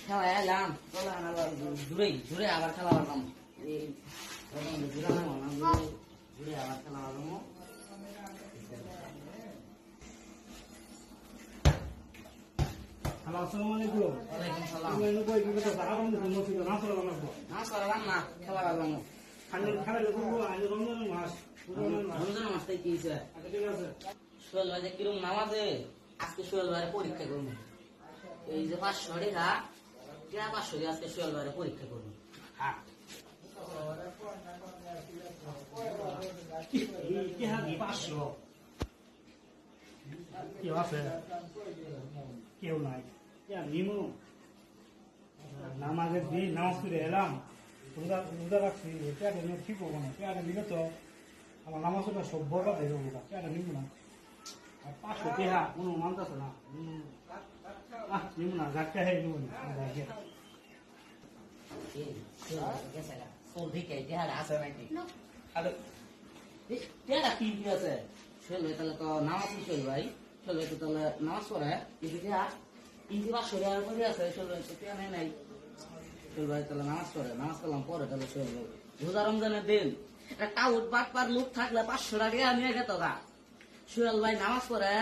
খেলা এলাম চলে আবার ঘুরে আবার খেলা আলাম ঘুরে আবার খেলা আলাম আসসালামু আলাইকুম। ওয়ালাইকুম সালাম তুমি কই কি কথা আরাম দিন মসজিদে নাচ করা লাগবো। নাচ করালাম না খেলা আলাম খালি করবো আজ রমজান মাস। রমজান মাসটাই কি হয়েছে আচ্ছা ঠিক আছে। সোহেল ভাই যে কিরম নামাজে আজকে সোহেল ভাইয়ের পরীক্ষা করবো এই যে 500 টাকা 500 দিয়ে আজকে সোহেল ভাইয়ের পরীক্ষা করবো হ্যাঁ কি হাবি 500 কি আছে কেউ নাই নিমু নামাজের দিন নামাজ পড়ে এলাম রোজা রোজা রাখছি এটা ঠিক হবো না পেয়ারে নিলে তো আমার নামাজটা সভ্যতা দেবো পেয়ারে নিব না আর 500 টাকা কোনো মানতেছে না নিব না গাছটা হয়ে নিব না সোহেল ঠিক আছে নাকি টেরা কি আছে সোহেল ভাই তাহলে তো নামাজ সোহেল ভাই তো তাহলে নামাজ পড়ে কিন্তু ইঞ্চি 500 টাকা করে আছে সোহেল ভাই তো টেরা নাই সোহেল ভাই তাহলে নামাজ পড়ে নামাজ কালাম পরে তাহলে সোহেল ভাই রোজা রমজানের দিন একটা টাউট বাটপার লোক থাকলে 500 টাকা নিয়ে গেত গা সোহেল ভাই নামাজ পড়ে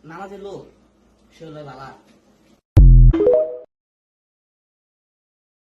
নামাজের লোক সোহেল ভাই ভালা